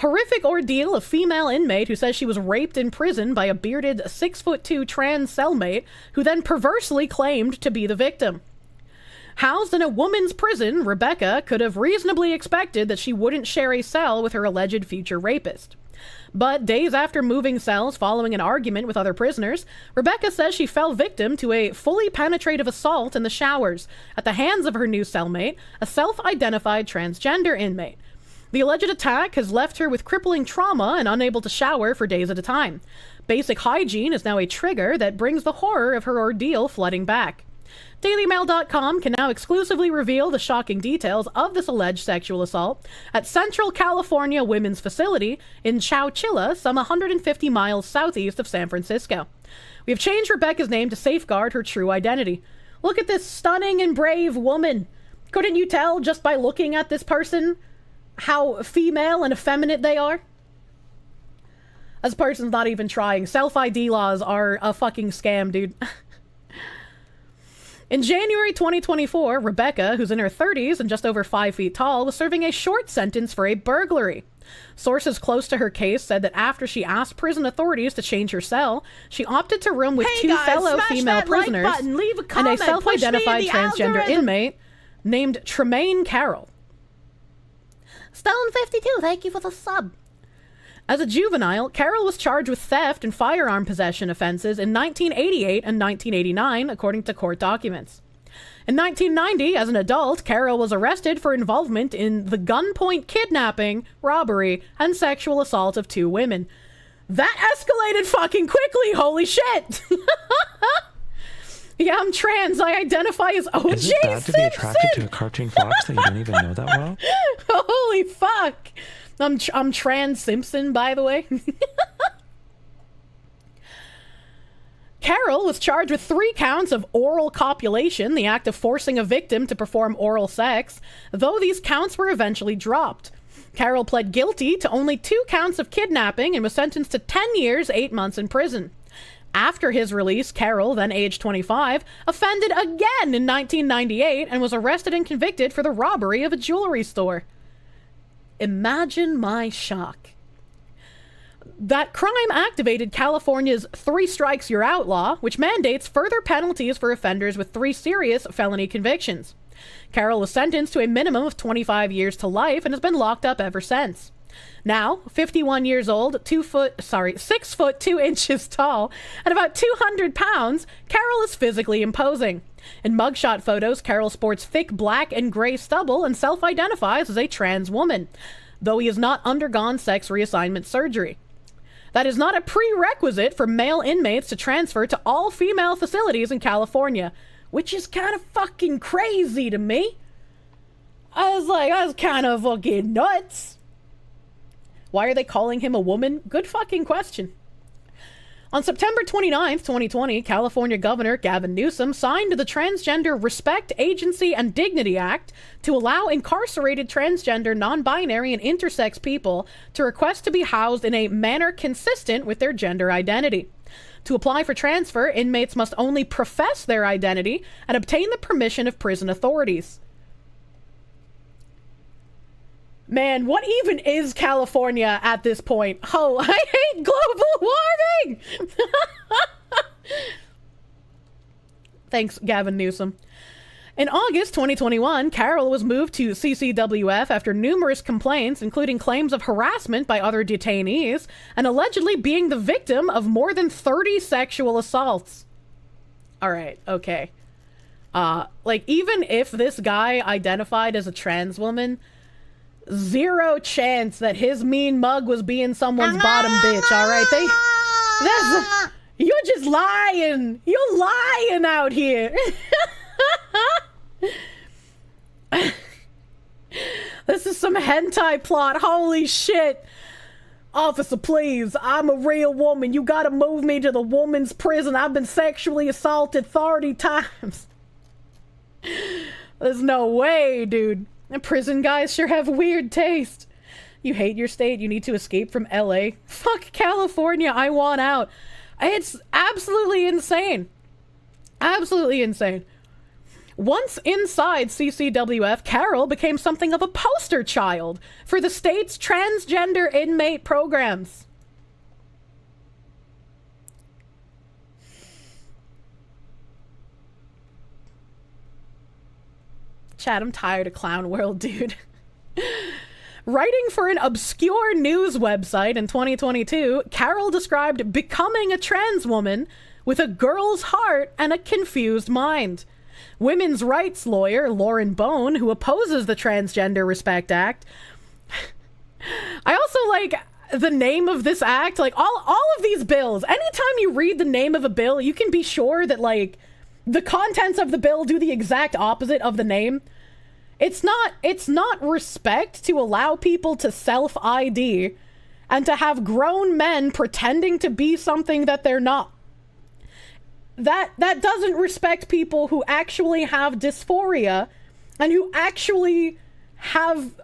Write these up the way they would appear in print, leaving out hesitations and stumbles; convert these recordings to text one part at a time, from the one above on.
Horrific ordeal of female inmate who says she was raped in prison by a bearded 6'2" trans cellmate who then perversely claimed to be the victim. Housed in a woman's prison, Rebecca could have reasonably expected that she wouldn't share a cell with her alleged future rapist. But days after moving cells following an argument with other prisoners, Rebecca says she fell victim to a fully penetrative assault in the showers at the hands of her new cellmate, a self-identified transgender inmate. The alleged attack has left her with crippling trauma and unable to shower for days at a time. Basic hygiene is now a trigger that brings the horror of her ordeal flooding back. DailyMail.com can now exclusively reveal the shocking details of this alleged sexual assault at Central California Women's Facility in Chowchilla, some 150 miles southeast of San Francisco. We have changed Rebecca's name to safeguard her true identity. Look at this stunning and brave woman. Couldn't you tell just by looking at this person how female and effeminate they are? This person's not even trying. Self-ID laws are a fucking scam, dude. In January 2024, Rebecca, who's in her 30s and just over 5 feet tall, was serving a short sentence for a burglary. Sources close to her case said that after she asked prison authorities to change her cell, she opted to room with two fellow female prisoners and a self-identified transgender inmate named Tremaine Carroll. Stone52, thank you for the sub. As a juvenile, Carroll was charged with theft and firearm possession offenses in 1988 and 1989, according to court documents. In 1990, as an adult, Carroll was arrested for involvement in the gunpoint kidnapping, robbery, and sexual assault of 2 women. That escalated fucking quickly, holy shit! Yeah, I'm trans. I identify as O.J. Is it bad to be attracted to a cartoon fox that you don't even know that well? Holy fuck! I'm trans Simpson, by the way. Carroll was charged with 3 counts of oral copulation, the act of forcing a victim to perform oral sex, though these counts were eventually dropped. Carroll pled guilty to only 2 counts of kidnapping and was sentenced to 10 years, 8 months in prison. After his release, Carroll, then age 25, offended again in 1998 and was arrested and convicted for the robbery of a jewelry store. Imagine my shock. That crime activated California's 3 strikes you're out law, which mandates further penalties for offenders with 3 serious felony convictions. Carroll was sentenced to a minimum of 25 years to life and has been locked up ever since. Now, 51 years old, 6 foot 2 inches tall, and about 200 pounds, Carroll is physically imposing. In mugshot photos, Carroll sports thick black and gray stubble and self-identifies as a trans woman, though he has not undergone sex reassignment surgery. That is not a prerequisite for male inmates to transfer to all female facilities in California, which is kind of fucking crazy to me. I was like, that's kind of fucking nuts. Why are they calling him a woman? Good fucking question. On September 29th, 2020, California Governor Gavin Newsom signed the Transgender Respect, Agency, and Dignity Act to allow incarcerated transgender, non-binary, and intersex people to request to be housed in a manner consistent with their gender identity. To apply for transfer, inmates must only profess their identity and obtain the permission of prison authorities. Man, what even is California at this point? Oh, I hate global warming! Thanks, Gavin Newsom. In August 2021, Carroll was moved to CCWF after numerous complaints, including claims of harassment by other detainees, and allegedly being the victim of more than 30 sexual assaults. Alright, okay. Even if this guy identified as a trans woman, zero chance that his mean mug was being someone's bottom bitch, alright? You're just lying. You're lying out here. This is some hentai plot. Holy shit. Officer, please. I'm a real woman. You gotta move me to the woman's prison. I've been sexually assaulted 30 times. There's no way, dude. Prison guys sure have weird taste. You hate your state, you need to escape from LA. Fuck California, I want out. It's absolutely insane. Absolutely insane. Once inside CCWF, Carol became something of a poster child for the state's transgender inmate programs. Chad, I'm tired of Clown World, dude. Writing for an obscure news website in 2022, Carol described becoming a trans woman with a girl's heart and a confused mind. Women's rights lawyer Lauren Bone, who opposes the Transgender Respect Act. I also like the name of this act. Like, all of these bills, anytime you read the name of a bill, you can be sure that, like, the contents of the bill do the exact opposite of the name. It's not respect to allow people to self-ID and to have grown men pretending to be something that they're not. That doesn't respect people who actually have dysphoria and who actually have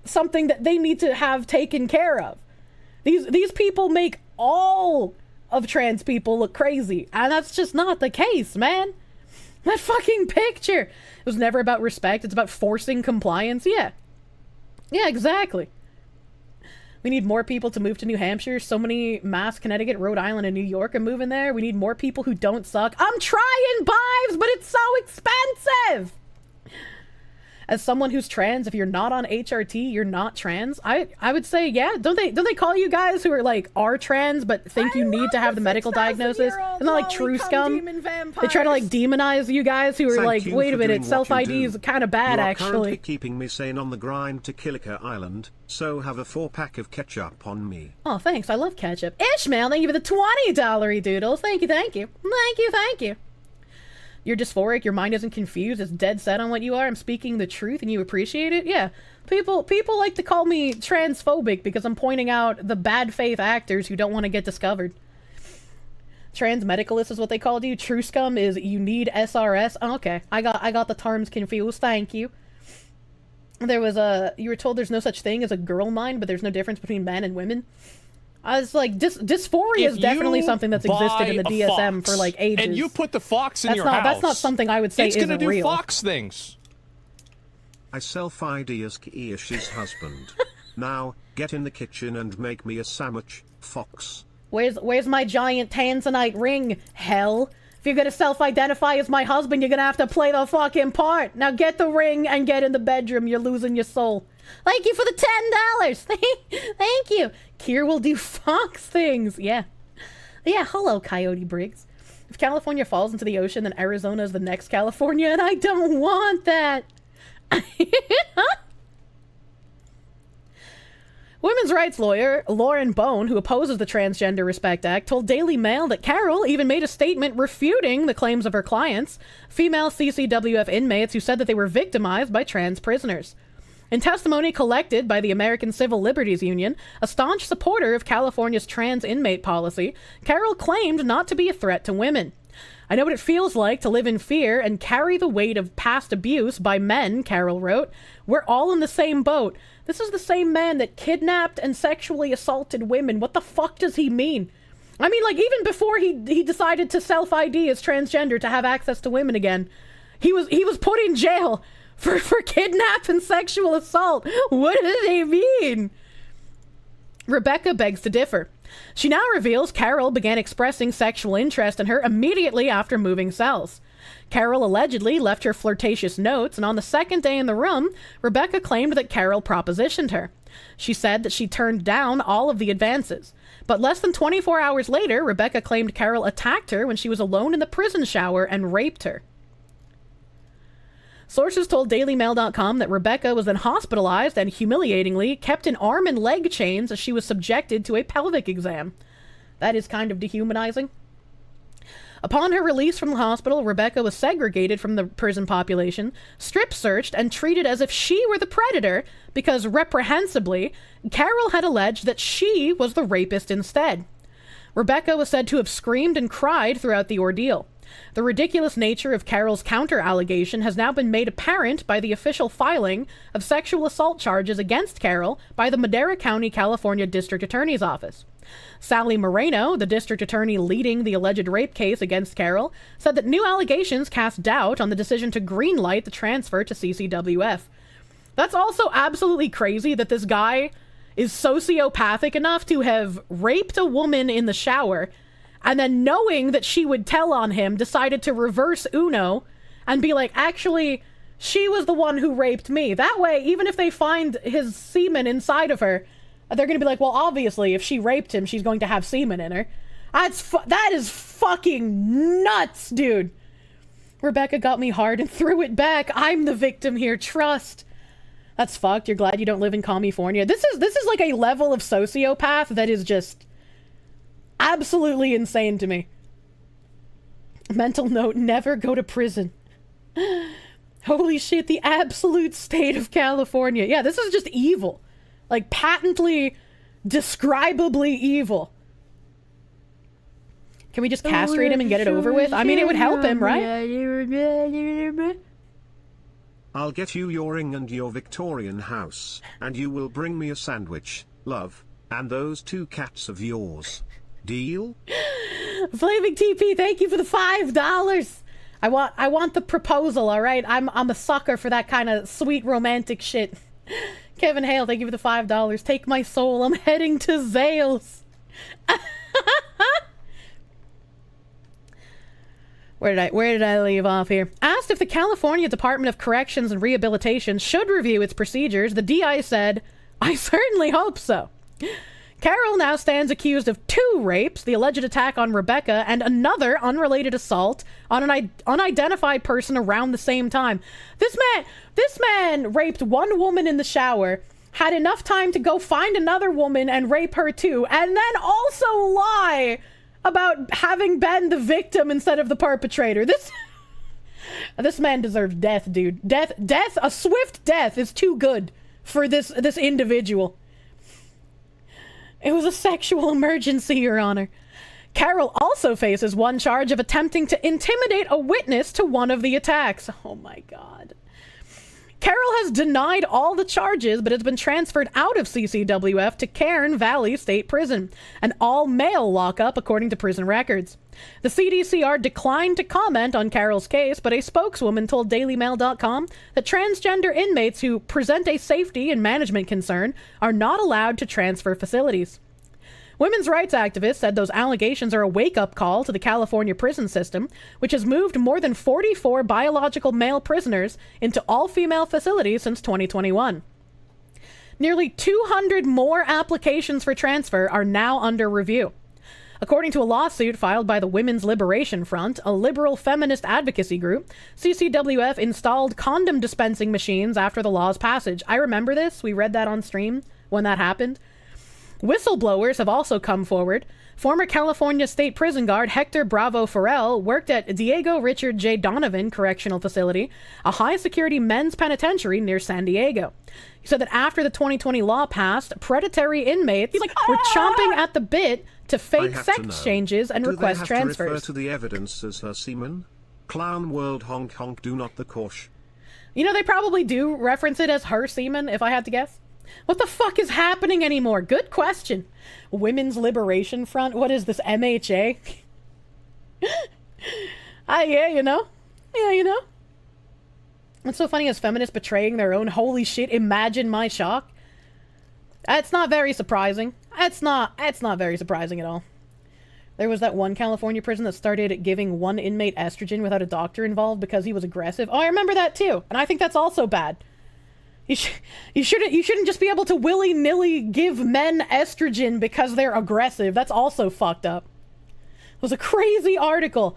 something that they need to have taken care of. These people make all of trans people look crazy, and that's just not the case, man. That fucking picture. It was never about respect. It's about forcing compliance. Yeah, exactly. We need more people to move to New Hampshire. So many Mass, Connecticut, Rhode Island, and New York are moving there. We need more people who don't suck. I'm trying, Bives, but it's so expensive. As someone who's trans, if you're not on HRT, you're not trans. I would say, yeah. Don't they call you guys who are trans but think you need to have the medical diagnosis? Isn't that like true scum? They try to like demonize you guys who are like, wait a minute, self-ID is kind of bad, actually. Currently keeping me sane on the grind to Killiker Island, so have a 4-pack of ketchup on me. Oh, thanks. I love ketchup. Ishmael, thank you for the $20 doodles. Thank you. You're dysphoric, your mind isn't confused, it's dead set on what you are, I'm speaking the truth and you appreciate it? Yeah. People like to call me transphobic because I'm pointing out the bad faith actors who don't want to get discovered. Trans medicalist is what they called you. True scum is you need SRS. Oh, okay. I got the terms confused. Thank you. There was you were told there's no such thing as a girl mind, but there's no difference between men and women. I was like, dysphoria is definitely something that's existed in the DSM for like ages. And you put the fox in your house. That's not something I would say isn't real. It's gonna do fox things. I self-ID as Kirsche's husband. Now, get in the kitchen and make me a sandwich, fox. Where's my giant tanzanite ring, hell? If you're gonna self-identify as my husband, you're gonna have to play the fucking part. Now get the ring and get in the bedroom. You're losing your soul. Thank you for the $10. Thank you. Kier will do fox things. Yeah, hello, Coyote Briggs. If California falls into the ocean, then Arizona is the next California, and I don't want that. Women's rights lawyer Lauren Bone, who opposes the Transgender Respect Act, told Daily Mail that Carol even made a statement refuting the claims of her clients, female CCWF inmates who said that they were victimized by trans prisoners. In testimony collected by the American Civil Liberties Union, a staunch supporter of California's trans inmate policy, Carol claimed not to be a threat to women. I know what it feels like to live in fear and carry the weight of past abuse by men, Carol wrote. We're all in the same boat. This is the same man that kidnapped and sexually assaulted women. What the fuck does he mean? I mean, like, even before he decided to self-ID as transgender to have access to women again, he was put in jail for kidnap and sexual assault. What do they mean? Rebecca begs to differ. She now reveals Carol began expressing sexual interest in her immediately after moving cells. Carol allegedly left her flirtatious notes, and on the second day in the room, Rebecca claimed that Carol propositioned her. She said that she turned down all of the advances. But less than 24 hours later, Rebecca claimed Carol attacked her when she was alone in the prison shower and raped her. Sources told DailyMail.com that Rebecca was then hospitalized and humiliatingly kept in arm and leg chains as she was subjected to a pelvic exam. That is kind of dehumanizing. Upon her release from the hospital, Rebecca was segregated from the prison population, strip-searched, and treated as if she were the predator because, reprehensibly, Carol had alleged that she was the rapist instead. Rebecca was said to have screamed and cried throughout the ordeal. The ridiculous nature of Carol's counter-allegation has now been made apparent by the official filing of sexual assault charges against Carol by the Madera County, California District Attorney's Office. Sally Moreno, the district attorney leading the alleged rape case against Carol, said that new allegations cast doubt on the decision to greenlight the transfer to CCWF. That's also absolutely crazy that this guy is sociopathic enough to have raped a woman in the shower, and then knowing that she would tell on him, decided to reverse Uno and be like, actually, she was the one who raped me. That way, even if they find his semen inside of her, they're going to be like, well, obviously, if she raped him, she's going to have semen in her. That is fucking nuts, dude. Rebecca got me hard and threw it back. I'm the victim here. Trust. That's fucked. You're glad you don't live in California. This is like a level of sociopath that is just absolutely insane to me. Mental note, never go to prison. Holy shit, the absolute state of California. Yeah, this is just evil. Like, patently, describably evil. Can we just castrate him and get it over with? I mean, it would help him, right? I'll get you your ring and your Victorian house, and you will bring me a sandwich, love, and those 2 cats of yours. Deal? Flaming TP, thank you for the $5. I want the proposal, all right? I'm a sucker for that kind of sweet romantic shit. Kevin Hale, thank you for the $5. Take my soul, I'm heading to Zales. Where did I leave off here? Asked if the California Department of Corrections and Rehabilitation should review its procedures, the DI said, I certainly hope so. Carol now stands accused of 2 rapes, the alleged attack on Rebecca, and another unrelated assault on an unidentified person around the same time. This man raped one woman in the shower, had enough time to go find another woman and rape her too, and then also lie about having been the victim instead of the perpetrator. This man deserves death, dude. Death, a swift death is too good for this individual. It was a sexual emergency, Your Honor. Carol also faces one charge of attempting to intimidate a witness to one of the attacks. Oh my God. Carol has denied all the charges, but has been transferred out of CCWF to Cairn Valley State Prison, an all-male lockup according to prison records. The CDCR declined to comment on Carol's case, but a spokeswoman told DailyMail.com that transgender inmates who present a safety and management concern are not allowed to transfer facilities. Women's rights activists said those allegations are a wake-up call to the California prison system, which has moved more than 44 biological male prisoners into all-female facilities since 2021. Nearly 200 more applications for transfer are now under review. According to a lawsuit filed by the Women's Liberation Front, a liberal feminist advocacy group, CCWF installed condom dispensing machines after the law's passage. I remember this. We read that on stream when that happened. Whistleblowers have also come forward. Former California State Prison Guard Hector Bravo Farrell worked at Diego Richard J. Donovan Correctional Facility, a high-security men's penitentiary near San Diego. He said that after the 2020 law passed, predatory inmates were chomping at the bit to fake sex changes and request transfers. Do they have to refer to the evidence as her semen? Clown world honk honk do not the kosh. You know, they probably do reference it as her semen, if I had to guess. What the fuck is happening anymore? Good question. Women's Liberation Front? What is this, MHA? Yeah, you know. What's so funny is feminists betraying their own holy shit. Imagine my shock. That's not very surprising. It's not very surprising at all. There was that one California prison that started giving one inmate estrogen without a doctor involved because he was aggressive. Oh, I remember that too. And I think that's also bad. You shouldn't just be able to willy-nilly give men estrogen because they're aggressive. That's also fucked up. It was a crazy article.